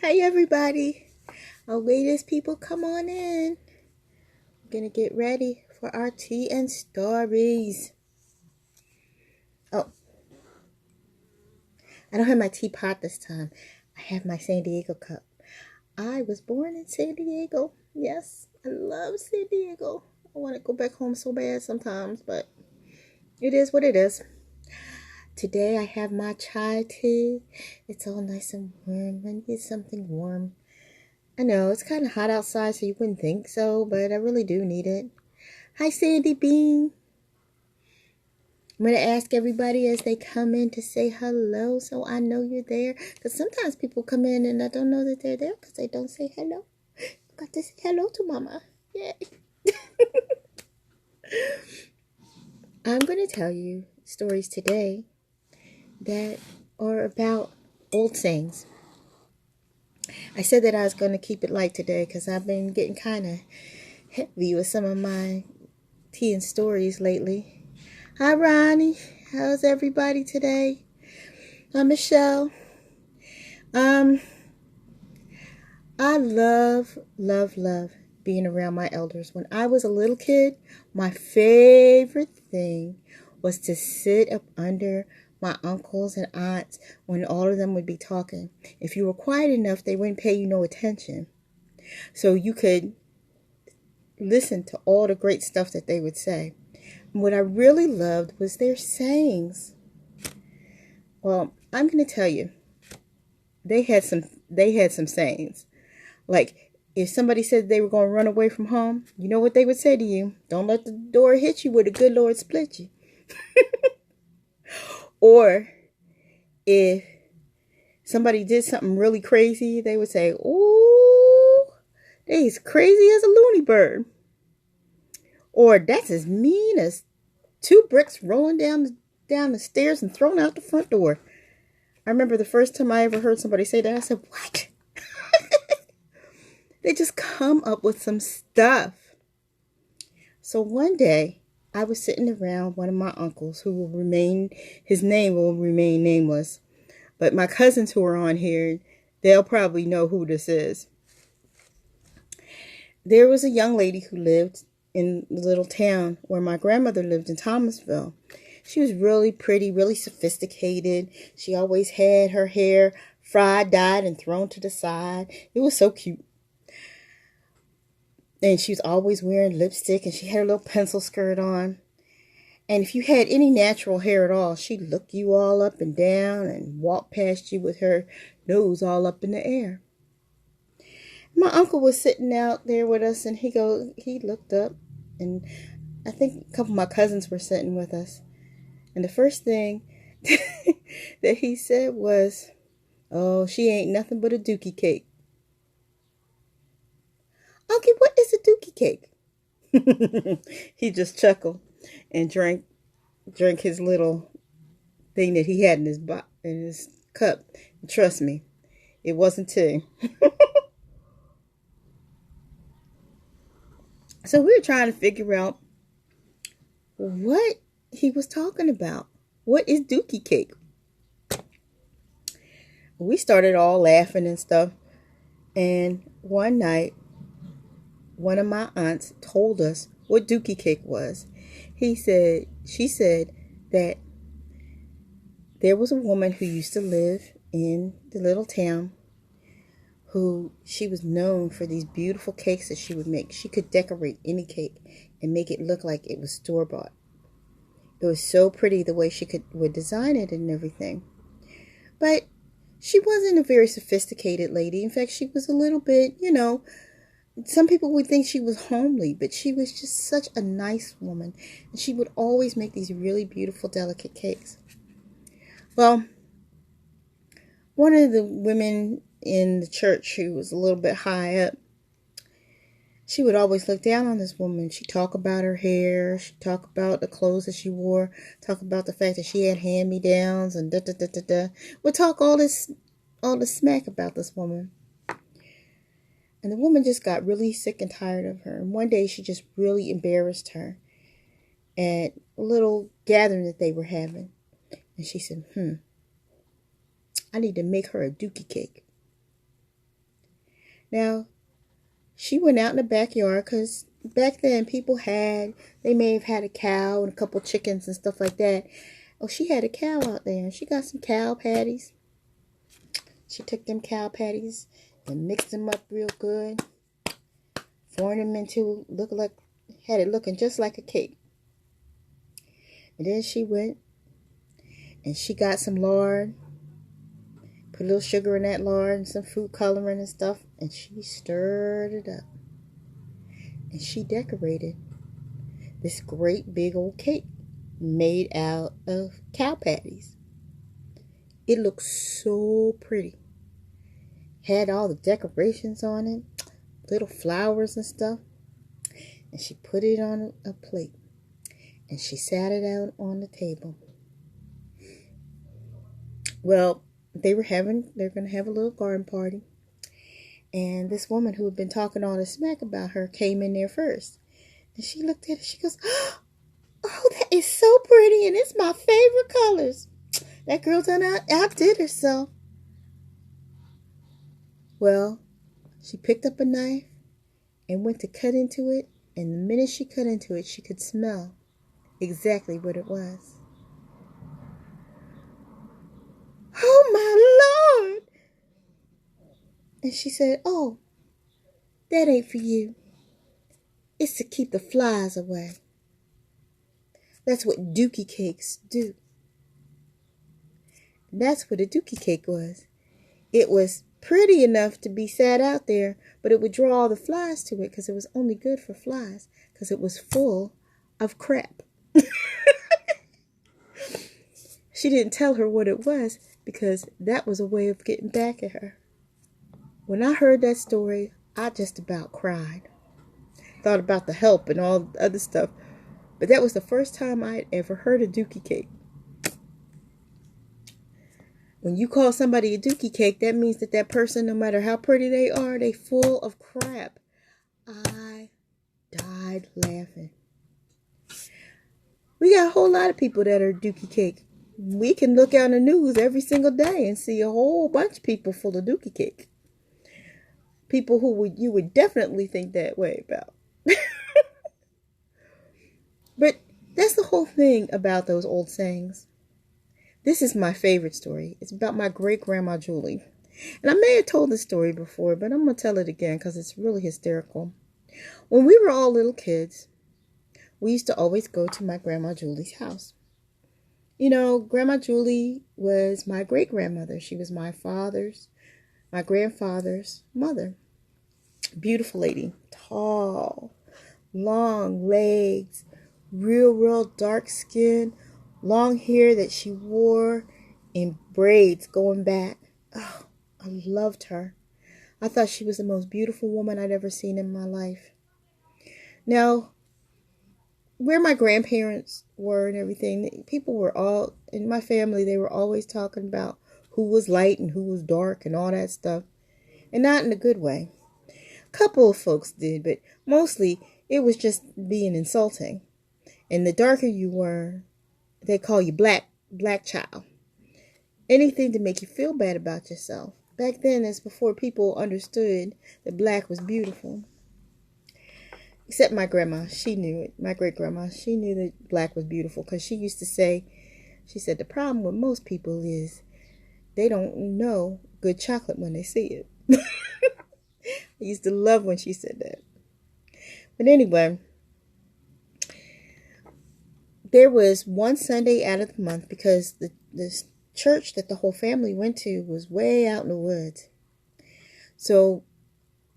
Hi everybody. Our latest people, come on in. We're gonna get ready for our tea and stories. Oh, I don't have my teapot this time. I have my San Diego cup. I was born in San Diego. Yes, I love San Diego. I want to go back home so bad sometimes, but it is what it is. Today I have my chai tea. It's all nice and warm. I need something warm. I know it's kind of hot outside, so you wouldn't think so, but I really do need it. Hi, Sandy Bean. I'm going to ask everybody as they come in to say hello so I know you're there. Because sometimes people come in and I don't know that they're there because they don't say hello. Got to say hello to Mama. Yay. I'm going to tell you stories today that are about old sayings. I said that I was going to keep it light today because I've been getting kind of heavy with some of my tea and stories lately. Hi, Ronnie. How's everybody today? Hi, Michelle. I love being around my elders. When I was a little kid, my favorite thing was to sit up under my uncles and aunts when all of them would be talking. If you were quiet enough, they wouldn't pay you no attention. So you could listen to all the great stuff that they would say. And what I really loved was their sayings. Well, I'm going to tell you, they had some sayings. Like, if somebody said they were going to run away from home, you know what they would say to you? Don't let the door hit you where the good Lord split you. Or if somebody did something really crazy, they would say, ooh, they's crazy as a loony bird. Or that's as mean as two bricks rolling down the stairs and thrown out the front door. I remember the first time I ever heard somebody say that, I said, what? They just come up with some stuff. So one day, I was sitting around one of my uncles his name will remain nameless. But my cousins who are on here, they'll probably know who this is. There was a young lady who lived in the little town where my grandmother lived in Thomasville. She was really pretty, really sophisticated. She always had her hair fried, dyed, and thrown to the side. It was so cute. And she was always wearing lipstick, and she had a little pencil skirt on. And if you had any natural hair at all, she'd look you all up and down and walk past you with her nose all up in the air. My uncle was sitting out there with us, and he looked up, and I think a couple of my cousins were sitting with us. And the first thing that he said was, oh, she ain't nothing but a Dookey cake. Uncle, what is a Dookey cake? He just chuckled and drank his little thing that he had in his cup. And trust me, it wasn't tea. So we were trying to figure out what he was talking about. What is Dookey cake? We started all laughing and stuff. And one night, one of my aunts told us what Dookey cake was. She said that there was a woman who used to live in the little town who she was known for these beautiful cakes that she would make. She could decorate any cake and make it look like it was store-bought. It was so pretty the way would design it and everything. But she wasn't a very sophisticated lady. In fact, she was a little bit, some people would think she was homely, but she was just such a nice woman. And she would always make these really beautiful, delicate cakes. Well, one of the women in the church who was a little bit high up, she would always look down on this woman. She'd talk about her hair. She'd talk about the clothes that she wore. Talk about the fact that she had hand-me-downs and da-da-da-da-da. Would talk all this smack about this woman. And the woman just got really sick and tired of her. And one day she just really embarrassed her at a little gathering that they were having. And she said, I need to make her a Dookey cake. Now, she went out in the backyard because back then they may have had a cow and a couple chickens and stuff like that. Oh, she had a cow out there and she got some cow patties. She took them cow patties and mixed them up real good. Formed them into, had it looking just like a cake. And then she went and she got some lard, put a little sugar in that lard and some food coloring and stuff, and she stirred it up. And she decorated this great big old cake made out of cow patties. It looked so pretty. Had all the decorations on it, little flowers and stuff. And she put it on a plate. And she sat it out on the table. Well, they're going to have a little garden party. And this woman who had been talking all the smack about her came in there first. And she looked at it. She goes, "Oh, that is so pretty. And it's my favorite colors. That girl done outdid herself." Well, she picked up a knife and went to cut into it. And the minute she cut into it, she could smell exactly what it was. "Oh, my Lord." And she said, "Oh, that ain't for you. It's to keep the flies away. That's what Dookey cakes do." And that's what a Dookey cake was. It was pretty enough to be sat out there, but it would draw all the flies to it because it was only good for flies because it was full of crap. She didn't tell her what it was because that was a way of getting back at her. When I heard that story, I just about cried. Thought about the help and all the other stuff. But that was the first time I had ever heard a Dookey cake. When you call somebody a Dookey cake, that means that person, no matter how pretty they are, they full of crap. I died laughing. We got a whole lot of people that are Dookey cake. We can look out in the news every single day and see a whole bunch of people full of Dookey cake. People who you would definitely think that way about. But that's the whole thing about those old sayings. This is my favorite story. It's about my great-grandma Julie. And I may have told this story before, but I'm going to tell it again because it's really hysterical. When we were all little kids, we used to always go to my grandma Julie's house. You know, Grandma Julie was my great-grandmother. She was my grandfather's mother. Beautiful lady. Tall, long legs, real dark skin, long hair that she wore in braids going back. Oh, I loved her. I thought she was the most beautiful woman I'd ever seen in my life. Now, where my grandparents were and everything, people were all, in my family, they were always talking about who was light and who was dark and all that stuff. And not in a good way. A couple of folks did, but mostly it was just being insulting. And the darker you were, they call you black child. Anything to make you feel bad about yourself. Back then, that's before people understood that black was beautiful. Except my grandma, she knew it. My great-grandma, she knew that black was beautiful because she used to say, she said, the problem with most people is they don't know good chocolate when they see it. I used to love when she said that. But anyway, there was one Sunday out of the month because the church that the whole family went to was way out in the woods. So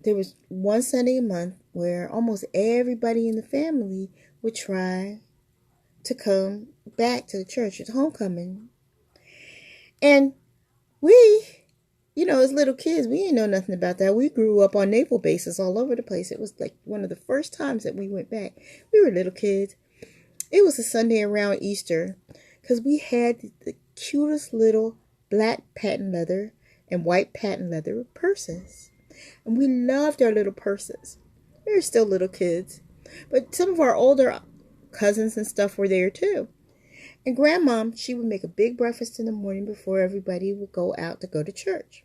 there was one Sunday a month where almost everybody in the family would try to come back to the church. It's homecoming. And we, as little kids, we didn't know nothing about that. We grew up on naval bases all over the place. It was like one of the first times that we went back. We were little kids. It was a Sunday around Easter because we had the cutest little black patent leather and white patent leather purses. And we loved our little purses. We were still little kids. But some of our older cousins and stuff were there too. And Grandma, she would make a big breakfast in the morning before everybody would go out to go to church.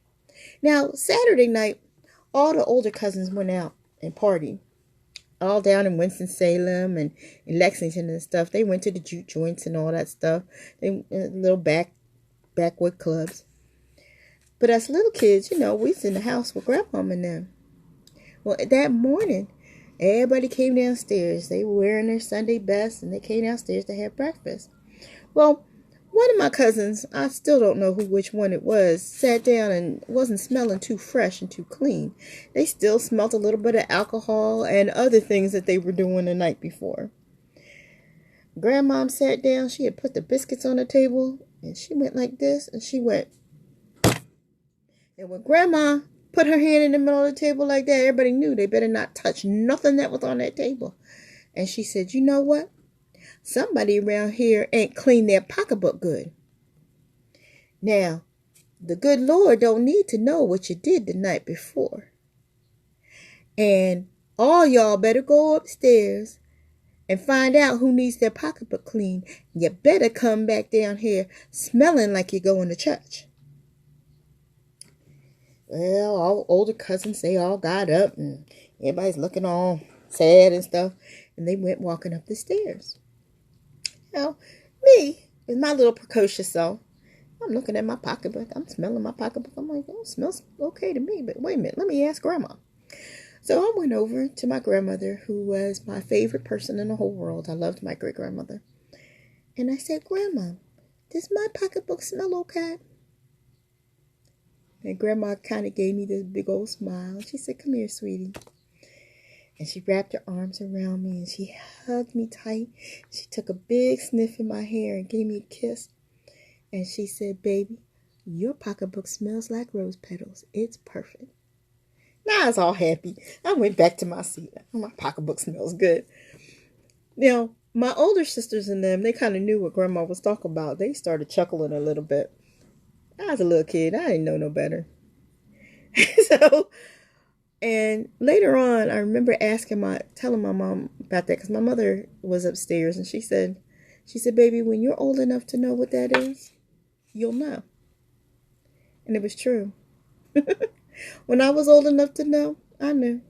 Now, Saturday night, all the older cousins went out and partied. All down in Winston-Salem and in Lexington and stuff. They went to the juke joints and all that stuff. They little backwood clubs. But as little kids, we was in the house with Grandmama and them. Well, that morning, everybody came downstairs. They were wearing their Sunday best, and they came downstairs to have breakfast. Well, one of my cousins, I still don't know which one it was, sat down and wasn't smelling too fresh and too clean. They still smelled a little bit of alcohol and other things that they were doing the night before. Grandmom sat down. She had put the biscuits on the table, and she went like this, and she went. And when Grandma put her hand in the middle of the table like that, everybody knew they better not touch nothing that was on that table. And she said, you know what? Somebody around here ain't cleaned their pocketbook good. Now, the good Lord don't need to know what you did the night before. And all y'all better go upstairs and find out who needs their pocketbook clean. You better come back down here smelling like you're going to church. Well, all older cousins, they all got up and everybody's looking all sad and stuff. And they went walking up the stairs. Now, me, with my little precocious self, I'm looking at my pocketbook. I'm smelling my pocketbook. I'm like, oh, it smells okay to me. But wait a minute, let me ask Grandma. So I went over to my grandmother, who was my favorite person in the whole world. I loved my great-grandmother. And I said, Grandma, does my pocketbook smell okay? And Grandma kind of gave me this big old smile. She said, come here, sweetie. And she wrapped her arms around me and she hugged me tight. She took a big sniff in my hair and gave me a kiss. And she said, baby, your pocketbook smells like rose petals. It's perfect. Now I was all happy. I went back to my seat. Oh, my pocketbook smells good. Now, my older sisters and them, they kind of knew what Grandma was talking about. They started chuckling a little bit. I was a little kid. I didn't know no better. And later on, I remember telling my mom about that because my mother was upstairs and she said, baby, when you're old enough to know what that is, you'll know. And it was true. When I was old enough to know, I knew.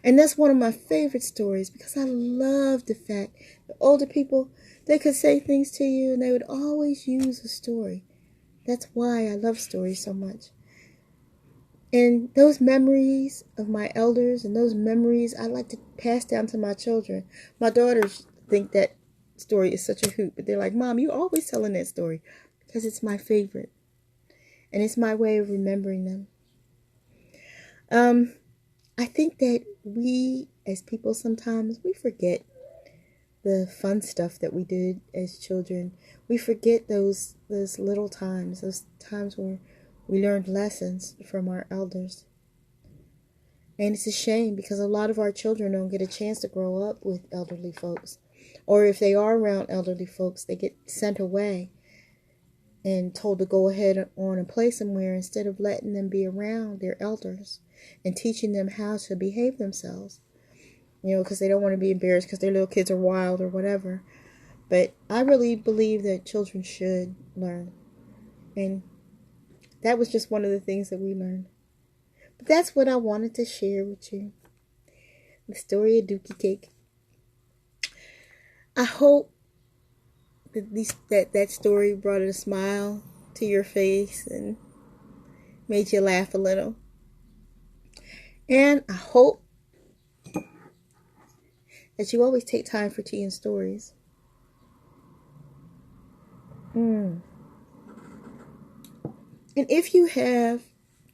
And that's one of my favorite stories because I love the fact that older people, they could say things to you and they would always use a story. That's why I love stories so much. And those memories of my elders and those memories I like to pass down to my children. My daughters think that story is such a hoot, but they're like, Mom, you're always telling that story because it's my favorite. And it's my way of remembering them. I think that we as people sometimes we forget the fun stuff that we did as children. We forget those little times, those times where we learned lessons from our elders. And it's a shame because a lot of our children don't get a chance to grow up with elderly folks. Or if they are around elderly folks, they get sent away and told to go ahead on and play somewhere instead of letting them be around their elders and teaching them how to behave themselves. Because they don't want to be embarrassed because their little kids are wild or whatever. But I really believe that children should learn. And that was just one of the things that we learned. But that's what I wanted to share with you. The story of Dookey Cake. I hope that story brought a smile to your face and made you laugh a little. And I hope that you always take time for tea and stories. And if you have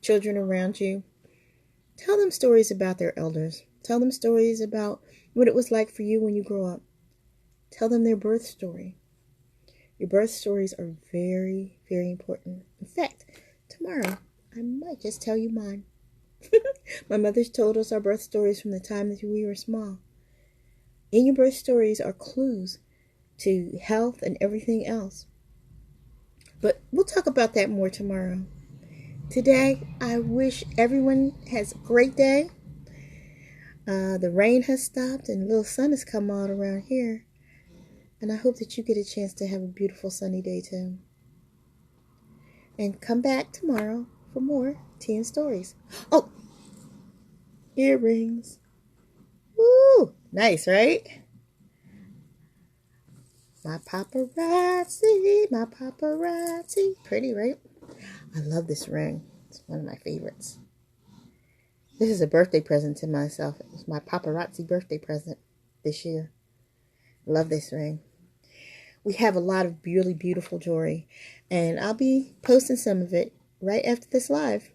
children around you, tell them stories about their elders. Tell them stories about what it was like for you when you grew up. Tell them their birth story. Your birth stories are very, very important. In fact, tomorrow, I might just tell you mine. My mother's told us our birth stories from the time that we were small. In your birth stories are clues to health and everything else. But we'll talk about that more tomorrow. Today, I wish everyone has a great day. The rain has stopped and a little sun has come out around here. And I hope that you get a chance to have a beautiful sunny day too. And come back tomorrow for more tea and stories. Oh, earrings. Woo! Nice, right? My paparazzi, my paparazzi. Pretty, right? I love this ring. It's one of my favorites. This is a birthday present to myself. It's my paparazzi birthday present this year. Love this ring. We have a lot of really beautiful jewelry, and I'll be posting some of it right after this live.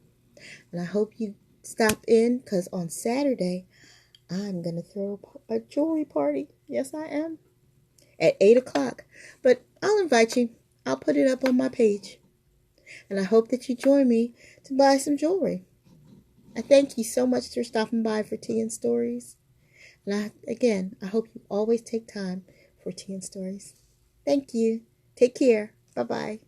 And I hope you stop in, because on Saturday, I'm going to throw a jewelry party. Yes, I am. At 8 o'clock. But I'll invite you. I'll put it up on my page. And I hope that you join me to buy some jewelry. I thank you so much for stopping by for Tea and Stories. And I hope you always take time for Tea and Stories. Thank you. Take care. Bye-bye.